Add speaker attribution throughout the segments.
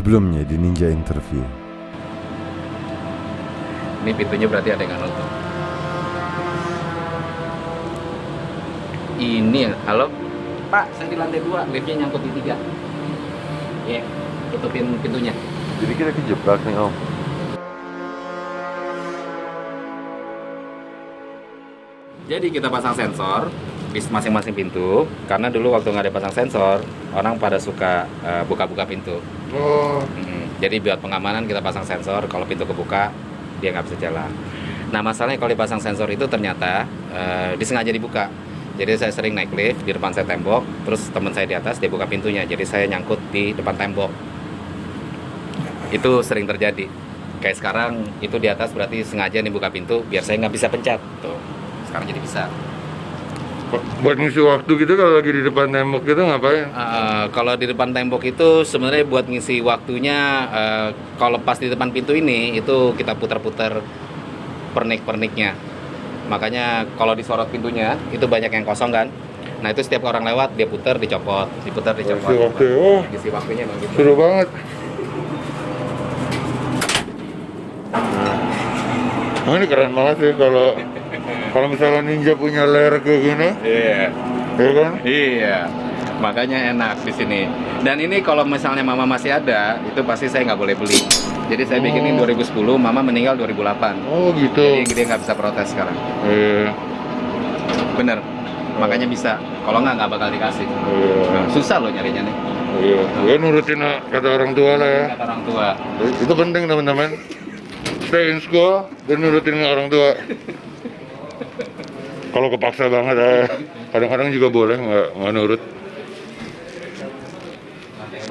Speaker 1: Sebelumnya di Ninja Interview.
Speaker 2: Ini pintunya berarti ada yang nutup. Ini, halo Pak, saya di lantai 2, liftnya nyangkut di 3. Ya, tutupin pintunya.
Speaker 1: Jadi kita kejebak nih Om.
Speaker 2: Jadi kita pasang sensor di masing-masing pintu. Karena dulu waktu nggak ada pasang sensor, orang pada suka buka-buka pintu. Jadi buat pengamanan kita pasang sensor. Kalau pintu kebuka, dia nggak bisa jalan. Nah masalahnya kalau dipasang sensor itu ternyata disengaja dibuka. Jadi saya sering naik lift, di depan saya tembok, terus teman saya di atas, dia buka pintunya. Jadi saya nyangkut di depan tembok. Itu sering terjadi. Kayak sekarang itu di atas berarti sengaja nih buka pintu biar saya nggak bisa pencet. Tuh, sekarang jadi bisa.
Speaker 3: Buat ngisi waktu gitu kalau lagi di depan tembok gitu ngapain?
Speaker 2: Kalau di depan tembok itu sebenarnya buat ngisi waktunya, kalau pas di depan pintu ini itu kita putar-putar pernik-perniknya. Makanya kalau disorot pintunya itu banyak yang kosong kan. Nah itu setiap orang lewat dia putar, dicopot, diputar, dicopot.
Speaker 3: Ngisi waktu,
Speaker 2: Ngisi waktunya emang gitu.
Speaker 3: seru banget. Nah ini keren banget sih kalau misalnya Ninja punya lair kayak gini,
Speaker 2: Iya.
Speaker 3: ya kan?
Speaker 2: Iya. Makanya enak di sini. Dan ini kalau misalnya mama masih ada, itu pasti saya nggak boleh beli. Jadi saya bikinin 2010, mama meninggal 2008.
Speaker 3: Oh gitu.
Speaker 2: Jadi dia nggak bisa protes sekarang.
Speaker 3: Iya.
Speaker 2: Bener. Makanya bisa. Kalau nggak bakal dikasih.
Speaker 3: Iya.
Speaker 2: Nah, susah loh nyarinya nih.
Speaker 3: Iya. Ya nurutin kata orang tua lah ya.
Speaker 2: Kata orang tua.
Speaker 3: Itu penting teman-teman. Stay in school dan nurutin orang tua. Kalau kepaksa banget, kadang-kadang juga boleh nggak nurut.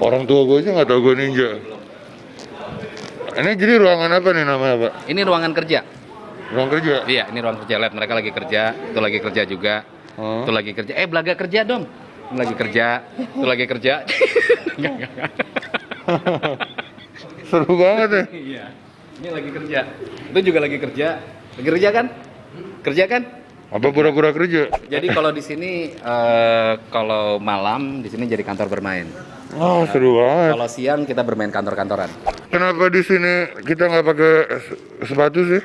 Speaker 3: Orang tua gue aja nggak tahu gue Ninja. Ini jadi ruangan apa nih namanya Pak?
Speaker 2: Ini ruangan kerja.
Speaker 3: Ruang kerja?
Speaker 2: Iya, ini ruang kerja. Lihat mereka lagi kerja. Itu lagi kerja juga.
Speaker 3: Oh.
Speaker 2: Itu lagi kerja. Belaga kerja dong. Ini lagi kerja. Itu lagi kerja.
Speaker 3: Seru banget ya.
Speaker 2: Iya. Ini lagi kerja. Itu juga lagi kerja. Lagi kerja kan? Kerja kan?
Speaker 3: Apa pura-pura kerja?
Speaker 2: Jadi kalau di sini kalau malam di sini jadi kantor bermain.
Speaker 3: Oh, seru banget.
Speaker 2: Kalau siang kita bermain kantor-kantoran.
Speaker 3: Kenapa di sini kita nggak pakai sepatu sih?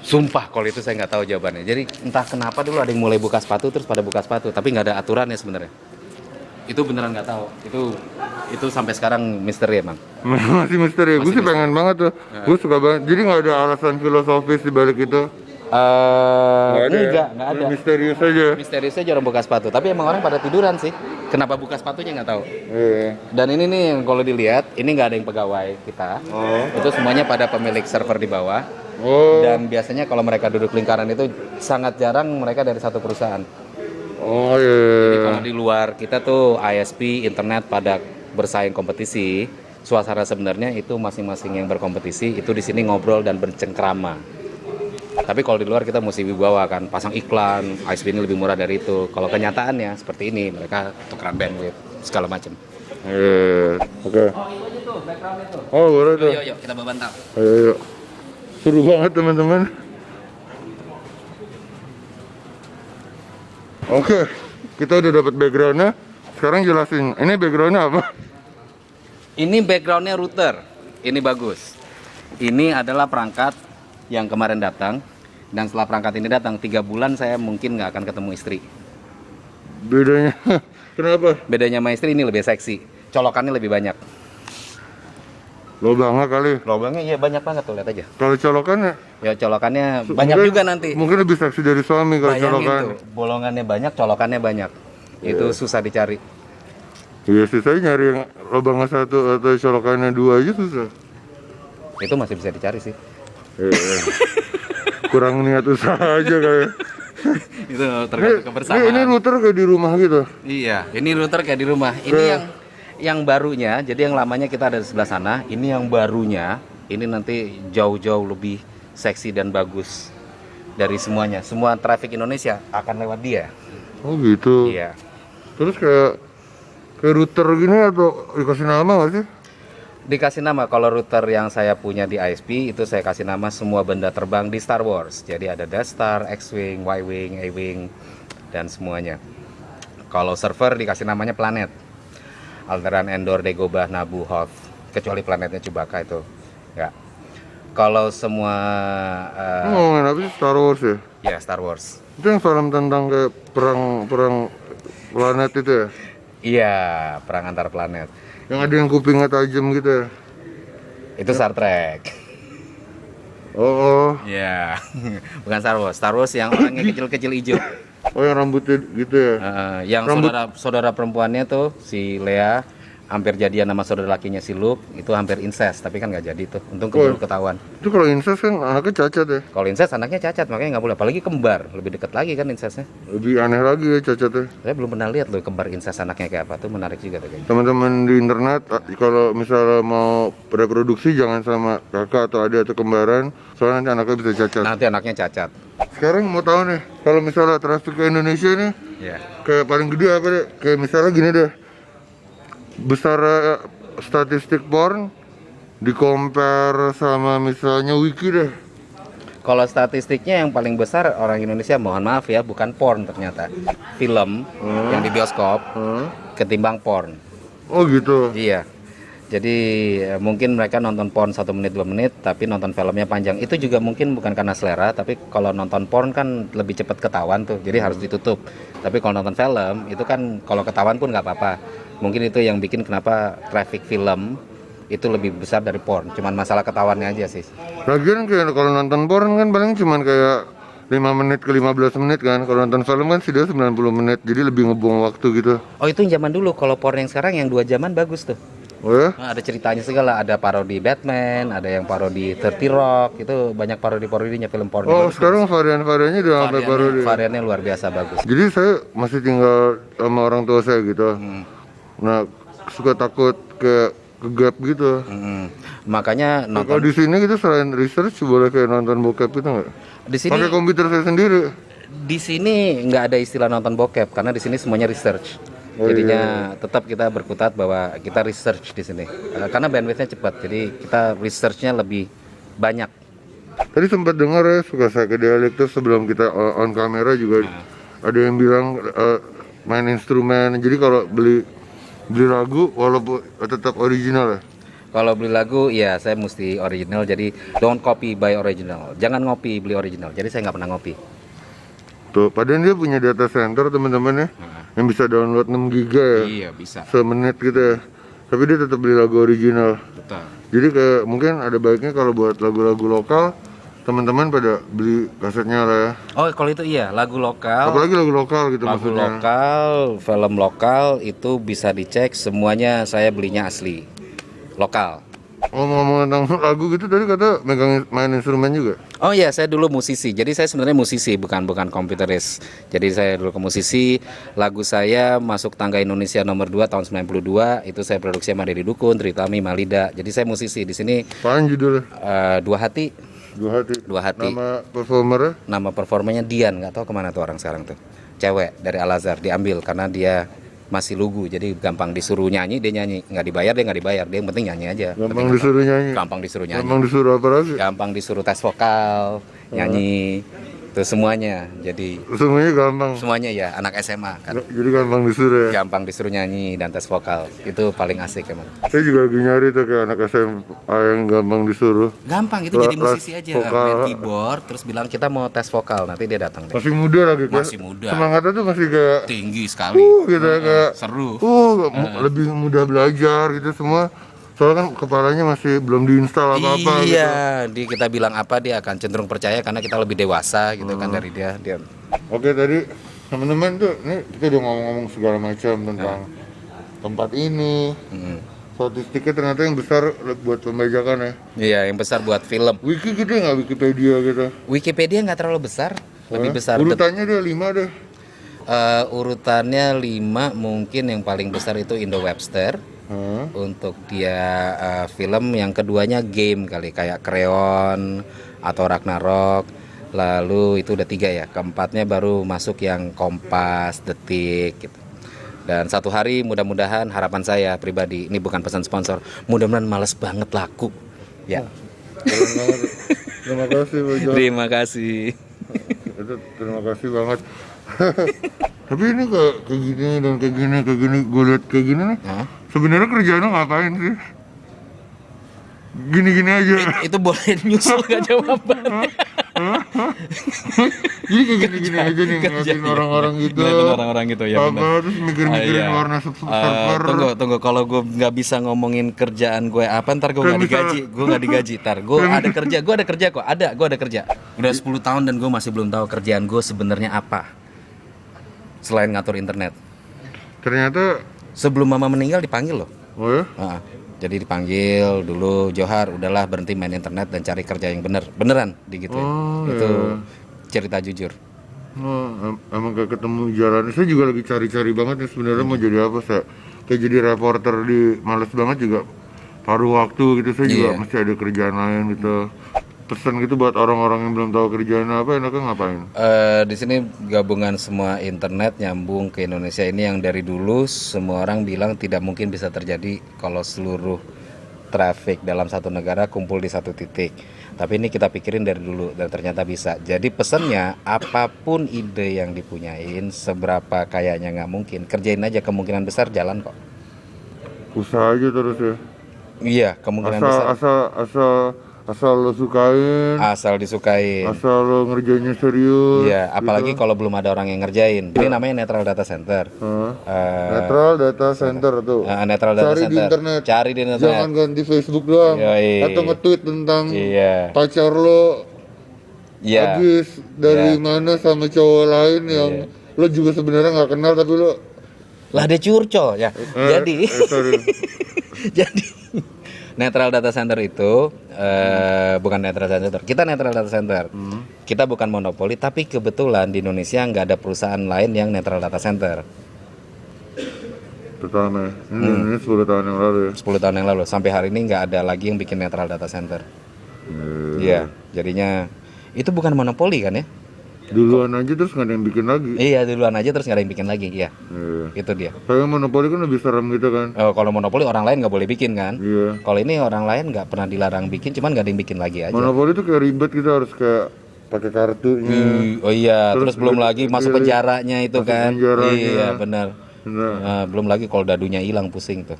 Speaker 2: Sumpah kalau itu saya nggak tahu jawabannya. Jadi entah kenapa dulu ada yang mulai buka sepatu terus pada buka sepatu, tapi nggak ada aturannya sebenarnya. Itu beneran nggak tahu. Itu sampai sekarang misteri emang.
Speaker 3: Masih misteri. Gue sih pengen banget tuh. Gue suka banget. Jadi nggak ada alasan filosofis di balik itu.
Speaker 2: Nggak ada.
Speaker 3: Misterius aja.
Speaker 2: Misteriusnya jarang buka sepatu, tapi emang orang pada tiduran sih. Kenapa buka sepatunya nggak tahu.
Speaker 3: Iya.
Speaker 2: Dan ini nih yang kalau dilihat, ini nggak ada yang pegawai kita.
Speaker 3: Oh.
Speaker 2: Itu semuanya pada pemilik server di bawah.
Speaker 3: Oh.
Speaker 2: Dan biasanya kalau mereka duduk lingkaran itu sangat jarang mereka dari satu perusahaan.
Speaker 3: Oh iya.
Speaker 2: Jadi kalau di luar kita tuh ISP, internet pada bersaing kompetisi. Suasana sebenarnya itu masing-masing yang berkompetisi itu di sini ngobrol dan bercengkrama. Tapi kalau di luar kita mesti wibawa kan, pasang iklan, ISP ini lebih murah dari itu. Kalau kenyataannya seperti ini, mereka tukeran bandwidth segala macam.
Speaker 3: Iya. Oke.
Speaker 2: Oh itu aja tuh, backgroundnya tuh.
Speaker 3: Oh boleh tuh.
Speaker 2: Yuk, kita bawa bantal.
Speaker 3: Ayo. Seru banget teman-teman. Oke, kita udah dapat backgroundnya. Sekarang jelasin, ini backgroundnya apa?
Speaker 2: Ini backgroundnya router, ini bagus. Ini adalah perangkat yang kemarin datang. Dan setelah perangkat ini datang, 3 bulan saya mungkin nggak akan ketemu istri.
Speaker 3: Bedanya, kenapa?
Speaker 2: Bedanya sama istri ini lebih seksi, colokannya lebih banyak.
Speaker 3: Lobangnya kali.
Speaker 2: Lubangnya iya banyak banget tuh, lihat aja.
Speaker 3: Kalau colokannya?
Speaker 2: Ya colokannya banyak
Speaker 3: mungkin-
Speaker 2: juga nanti.
Speaker 3: Mungkin lebih seksi dari suami kalau
Speaker 2: Bayangin
Speaker 3: colokan.
Speaker 2: tuh, bolongannya banyak, colokannya banyak. Itu susah dicari.
Speaker 3: Iya sih, saya nyari yang lubangnya 1 atau colokannya 2 aja susah.
Speaker 2: Itu masih bisa dicari sih.
Speaker 3: Iya. Kurang niat usaha aja kayak.
Speaker 2: Itu tergantung kebersamaan.
Speaker 3: Ini router kayak di rumah gitu.
Speaker 2: Iya, ini router kayak di rumah. Ini yang barunya, jadi yang lamanya kita ada di sebelah sana. Ini yang barunya, ini nanti jauh-jauh lebih seksi dan bagus dari semuanya. Semua traffic Indonesia akan lewat dia.
Speaker 3: Oh gitu.
Speaker 2: Iya.
Speaker 3: Terus kayak router gini atau dikasih nama nggak sih?
Speaker 2: Dikasih nama, kalau router yang saya punya di ISP itu saya kasih nama semua benda terbang di Star Wars. Jadi ada Death Star, X-Wing, Y-Wing, A-Wing, dan semuanya. Kalau server dikasih namanya planet. Alderan, Endor, Dagobah, Naboo, Hoth, kecuali planetnya Chewbacca itu nggak. Kalau semua
Speaker 3: Ngomongin apa sih, Star Wars ya?
Speaker 2: ya Star Wars.
Speaker 3: Itu yang film tentang kayak perang planet itu ya?
Speaker 2: Iya, perang antar planet.
Speaker 3: Yang ada yang kupingnya tajam gitu ya?
Speaker 2: Itu Star Trek.
Speaker 3: Oh,
Speaker 2: Iya, bukan Star Wars. Star Wars yang orangnya kecil-kecil hijau.
Speaker 3: oh yang rambutnya gitu ya?
Speaker 2: Yang
Speaker 3: Rambut-
Speaker 2: saudara perempuannya tuh si Leia hampir jadian sama saudara lakinya si Luke, itu hampir incest, tapi kan nggak jadi tuh. Untung keburu ketahuan.
Speaker 3: Itu kalau incest kan anaknya cacat ya?
Speaker 2: Kalau incest anaknya cacat, makanya nggak boleh. Apalagi kembar, lebih dekat lagi kan incestnya.
Speaker 3: Lebih aneh lagi ya cacatnya.
Speaker 2: Saya belum pernah lihat loh kembar incest anaknya kayak apa, tuh menarik juga tuh kayaknya.
Speaker 3: Teman-teman di internet, kalau misalnya mau reproduksi jangan sama kakak atau adik atau kembaran, soalnya nanti anaknya bisa cacat.
Speaker 2: Nanti anaknya cacat.
Speaker 3: Sekarang mau tahu nih, kalau misalnya traffic ke Indonesia nih,
Speaker 2: Ya.
Speaker 3: kayak paling gede apa deh? Kayak misalnya gini deh, besar statistik porn di compare sama misalnya wiki deh.
Speaker 2: Kalau statistiknya yang paling besar orang Indonesia, mohon maaf ya, bukan porn ternyata. Film yang di bioskop ketimbang porn.
Speaker 3: Oh gitu.
Speaker 2: Iya. Jadi mungkin mereka nonton porn 1 menit 2 menit, tapi nonton filmnya panjang. Itu juga mungkin bukan karena selera, tapi kalau nonton porn kan lebih cepat ketahuan tuh, jadi harus ditutup. Tapi kalau nonton film itu kan kalau ketahuan pun nggak apa-apa. Mungkin itu yang bikin kenapa traffic film itu lebih besar dari porn. Cuman masalah ketahuannya aja sih.
Speaker 3: Lagian kayak kalau nonton porn kan paling cuman kayak 5 menit ke 15 menit kan. Kalau nonton film kan sudah 90 menit, jadi lebih ngebuang waktu gitu.
Speaker 2: Oh itu yang zaman dulu. Kalau porn yang sekarang yang 2 jaman bagus tuh.
Speaker 3: Oh ya?
Speaker 2: Nah, ada ceritanya segala, ada parodi Batman, ada yang parodi 30 Rock, itu banyak parodi-parodinya film porno.
Speaker 3: Oh sekarang varian-variannya udah sampai parodi.
Speaker 2: Variannya luar biasa bagus.
Speaker 3: Jadi saya masih tinggal sama orang tua saya gitu. Nah suka takut ke gap gitu.
Speaker 2: Makanya
Speaker 3: Kalau
Speaker 2: nonton
Speaker 3: di sini gitu selain research boleh kayak nonton bokep gitu nggak?
Speaker 2: di sini.
Speaker 3: Pakai komputer saya sendiri.
Speaker 2: Di sini nggak ada istilah nonton bokep karena di sini semuanya research.
Speaker 3: Oh,
Speaker 2: Jadinya tetap kita berkutat bahwa kita research di sini. Karena bandwidthnya cepat, jadi kita researchnya lebih banyak.
Speaker 3: Tadi sempat dengar ya suka psychedelic tuh sebelum kita on kamera juga ada yang bilang main instrumen. Jadi kalau beli lagu walaupun tetap original ya.
Speaker 2: Kalau beli lagu, ya saya mesti original. Jadi don't copy by original. Jangan ngopi beli original. Jadi saya nggak pernah ngopi.
Speaker 3: Tuh, padahal dia punya data center teman-teman ya, yang bisa download 6 giga ya,
Speaker 2: Iya bisa.
Speaker 3: semenit gitu ya. Tapi dia tetap beli lagu original.
Speaker 2: Betul.
Speaker 3: Jadi kayak mungkin ada baiknya kalau buat lagu-lagu lokal, teman-teman pada beli kasetnya lah ya.
Speaker 2: Oh kalau itu iya lagu lokal.
Speaker 3: Apalagi lagu lokal gitu
Speaker 2: Lagu
Speaker 3: maksudnya.
Speaker 2: lokal, film lokal itu bisa dicek. Semuanya saya belinya asli lokal.
Speaker 3: Oh ngomong tentang lagu gitu tadi kata megang main instrumen juga.
Speaker 2: Oh iya, saya dulu musisi. Jadi saya sebenarnya musisi, bukan komputeris. Jadi saya dulu ke musisi. Lagu saya masuk tangga Indonesia nomor 2 tahun 92. Itu saya produksi sama Deddy Dukun, Tritami, Malida. Jadi saya musisi di sini.
Speaker 3: Apaan judulnya?
Speaker 2: Dua Hati.
Speaker 3: Dua hati.
Speaker 2: Nama
Speaker 3: performernya?
Speaker 2: Nama performanya Dian. Nggak tahu kemana tuh orang sekarang tuh. Cewek dari Al Azhar diambil karena dia masih lugu, jadi gampang disuruh nyanyi dia nyanyi, nggak dibayar dia yang penting nyanyi aja.
Speaker 3: Gampang disuruh nyanyi.
Speaker 2: Gampang disuruh nyanyi.
Speaker 3: Gampang disuruh apa lagi?
Speaker 2: Gampang disuruh tes vokal, nyanyi, itu semuanya. Jadi
Speaker 3: Semuanya gampang.
Speaker 2: semuanya ya anak SMA kan.
Speaker 3: Jadi gampang disuruh ya.
Speaker 2: Gampang disuruh nyanyi dan tes vokal. Itu paling asik emang.
Speaker 3: Saya juga lagi nyari tuh kayak anak SMA yang gampang disuruh.
Speaker 2: Gampang itu jadi musisi aja,
Speaker 3: vokal.
Speaker 2: main keyboard terus bilang kita mau tes vokal, nanti dia datang deh.
Speaker 3: Masih muda lagi kan?
Speaker 2: Masih muda.
Speaker 3: Semangatnya tuh masih kayak
Speaker 2: Tinggi sekali.
Speaker 3: gitu ya kayak
Speaker 2: Seru.
Speaker 3: lebih mudah belajar gitu semua. Soalnya kan kepalanya masih belum diinstal apa-apa gitu.
Speaker 2: Iya, kita bilang apa dia akan cenderung percaya karena kita lebih dewasa gitu kan dari dia.
Speaker 3: Oke tadi teman-teman tuh, nih kita udah ngomong-ngomong segala macam tentang tempat ini. Statistiknya ternyata yang besar buat pembajakan ya.
Speaker 2: Iya, yang besar buat film.
Speaker 3: Wiki gitu nggak Wikipedia gitu?
Speaker 2: Wikipedia nggak terlalu besar, lebih besar.
Speaker 3: Urutannya dia 5 deh.
Speaker 2: Urutannya 5, mungkin yang paling besar itu Indo Webster. Untuk dia film, yang keduanya game kali kayak Kreon atau Ragnarok. Lalu itu udah 3 ya. Keempatnya baru masuk yang Kompas, Detik gitu. Dan satu hari mudah-mudahan, harapan saya pribadi, ini bukan pesan sponsor, mudah-mudahan males banget laku. Ya.
Speaker 3: Terima kasih Pak Jo.
Speaker 2: Terima kasih.
Speaker 3: Itu terima kasih banget. Tapi ini kayak gini dan kayak gini gue lihat kayak gini nih. Sebenarnya kerjaan lo ngapain sih? Gini-gini aja.
Speaker 2: Itu boleh nyusul gak jawabannya?
Speaker 3: Jadi kayak gini-gini aja nih ngeliatin orang-orang gitu.
Speaker 2: Ngeliatin orang-orang gitu ya benar.
Speaker 3: Terus mikir-mikirin
Speaker 2: Iya.
Speaker 3: warna server.
Speaker 2: Tunggu, kalau gue nggak bisa ngomongin kerjaan gue apa, ntar gue nggak digaji, gue ada kerja kok, gue ada kerja. Udah 10 tahun dan gue masih belum tahu kerjaan gue sebenarnya apa, selain ngatur internet.
Speaker 3: Ternyata,
Speaker 2: Sebelum mama meninggal dipanggil loh.
Speaker 3: oh ya?
Speaker 2: Jadi dipanggil dulu, Johar, udahlah berhenti main internet dan cari kerja yang beneran digituin.
Speaker 3: Oh,
Speaker 2: Itu
Speaker 3: iya.
Speaker 2: cerita jujur.
Speaker 3: Oh, emang gak ketemu jalan. Saya juga lagi cari-cari banget nih sebenarnya mau jadi apa saya. Kayak jadi reporter di males banget juga. Paruh waktu gitu saya juga
Speaker 2: Iya.
Speaker 3: mesti ada kerjaan lain gitu. Pesan gitu buat orang-orang yang belum tahu kerjaan apa enaknya ngapain?
Speaker 2: Di sini gabungan semua internet nyambung ke Indonesia ini yang dari dulu semua orang bilang tidak mungkin bisa terjadi kalau seluruh traffic dalam satu negara kumpul di satu titik. Tapi ini kita pikirin dari dulu dan ternyata bisa. Jadi pesannya apapun ide yang dipunyain, seberapa kayaknya nggak mungkin, kerjain aja, kemungkinan besar jalan kok.
Speaker 3: Usaha aja terus ya.
Speaker 2: Iya, kemungkinan besar.
Speaker 3: Asal lo sukain,
Speaker 2: Asal disukain.
Speaker 3: asal lo ngerjainnya serius.
Speaker 2: Iya, apalagi kalau belum ada orang yang ngerjain. Ini namanya Netral Data Center.
Speaker 3: Netral Data Center tuh.
Speaker 2: Netral Data
Speaker 3: Cari di
Speaker 2: Center.
Speaker 3: internet.
Speaker 2: Cari di internet.
Speaker 3: Jangan ganti Facebook doang.
Speaker 2: Yoi.
Speaker 3: Atau nge-tweet tentang
Speaker 2: Iya.
Speaker 3: pacar lo
Speaker 2: Iya.
Speaker 3: habis dari
Speaker 2: Iya.
Speaker 3: mana sama cowok lain yang lo juga sebenarnya nggak kenal tapi lo
Speaker 2: Lah dia curcol ya. Jadi
Speaker 3: sorry.
Speaker 2: jadi Netral Data Center itu bukan Netral Data Center. Kita Netral Data Center. Kita bukan monopoli, tapi kebetulan di Indonesia nggak ada perusahaan lain yang Netral Data Center.
Speaker 3: Pertama, ini 10 tahun yang lalu ya.
Speaker 2: 10 tahun yang lalu sampai hari ini nggak ada lagi yang bikin Netral Data Center. Iya, jadinya itu bukan monopoli kan ya?
Speaker 3: Duluan aja terus nggak ada yang bikin lagi.
Speaker 2: Iya, duluan aja terus nggak ada yang bikin lagi. Iya,
Speaker 3: Iya.
Speaker 2: itu dia.
Speaker 3: Kayak monopoli kan lebih serem gitu kan.
Speaker 2: Kalau monopoli orang lain nggak boleh bikin kan?
Speaker 3: Iya.
Speaker 2: Kalau ini orang lain nggak pernah dilarang bikin, cuman nggak ada yang bikin lagi aja.
Speaker 3: Monopoli tuh kayak ribet gitu harus kayak pakai kartunya.
Speaker 2: Oh iya, terus belum lagi masuk
Speaker 3: iya,
Speaker 2: penjaranya itu
Speaker 3: masuk
Speaker 2: kan?
Speaker 3: penjaranya.
Speaker 2: Iya benar.
Speaker 3: Nah,
Speaker 2: Belum lagi kalau dadunya hilang pusing tuh.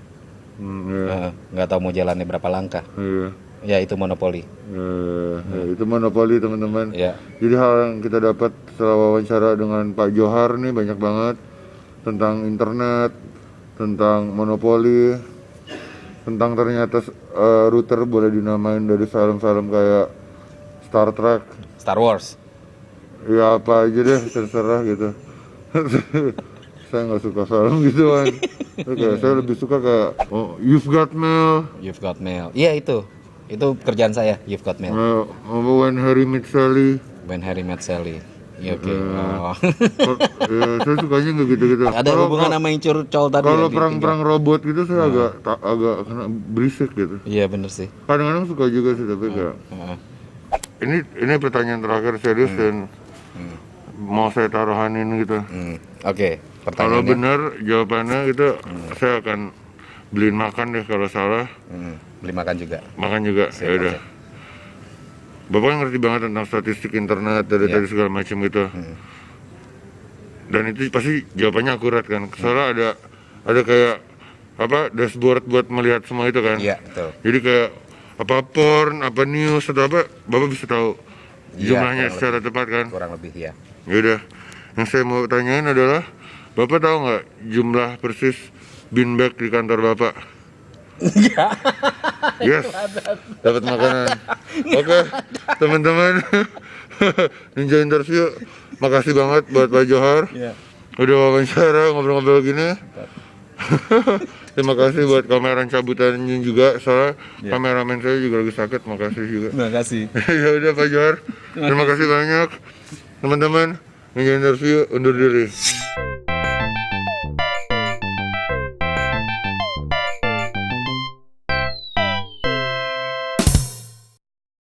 Speaker 3: iya.
Speaker 2: Nggak tahu mau jalannya berapa langkah.
Speaker 3: Iya.
Speaker 2: Ya itu monopoli.
Speaker 3: Itu monopoli teman-teman.
Speaker 2: Ya.
Speaker 3: Jadi hal yang kita dapat setelah wawancara dengan Pak Johar nih banyak banget tentang internet, tentang monopoli, tentang ternyata router boleh dinamain dari film-film kayak Star Trek,
Speaker 2: Star Wars.
Speaker 3: ya apa aja deh terserah gitu. Saya nggak suka film gitu kan. Saya lebih suka kayak You've Got Mail,
Speaker 2: You've Got Mail. Iya itu. Itu kerjaan saya. You've Got Mail.
Speaker 3: When Harry Met Sally.
Speaker 2: When Harry Met Sally. Iya oke. Oh.
Speaker 3: Saya sukanya nggak gitu-gitu.
Speaker 2: Ada hubungan sama yang curcol tadi.
Speaker 3: Kalau
Speaker 2: ya,
Speaker 3: perang-perang robot gitu saya agak kena berisik gitu.
Speaker 2: Iya bener sih.
Speaker 3: Kadang-kadang suka juga sih tapi kayak ini pertanyaan terakhir serius dan mau saya taruhanin gitu.
Speaker 2: Oke.
Speaker 3: Kalau
Speaker 2: Pertanyaannya.
Speaker 3: benar jawabannya gitu saya akan beliin makan deh, kalau salah
Speaker 2: Beli makan juga.
Speaker 3: makan juga. Ya udah. Bapak ngerti banget tentang statistik internet dari tadi segala macam gitu. Dan itu pasti jawabannya akurat kan. Soalnya ada kayak apa dashboard buat melihat semua itu kan.
Speaker 2: Iya betul.
Speaker 3: Jadi kayak apa porn, apa news atau apa, Bapak bisa tahu
Speaker 2: Iya,
Speaker 3: jumlahnya
Speaker 2: kurang
Speaker 3: secara tepat kan.
Speaker 2: Kurang lebih ya.
Speaker 3: Ya udah. Yang saya mau tanyain adalah Bapak tahu nggak jumlah persis bin bag di kantor Bapak? Yes, dapat makanan. Oke, teman-teman, Ninja Interview, makasih banget buat Pak Johar. Udah wawancara ngobrol-ngobrol gini. Terima kasih buat kameramen cabutannya juga, soalnya kameramen saya juga lagi sakit. Makasih juga.
Speaker 2: Terima kasih.
Speaker 3: Ya udah Pak Johar, terima kasih banyak teman-teman. Ninja Interview undur diri.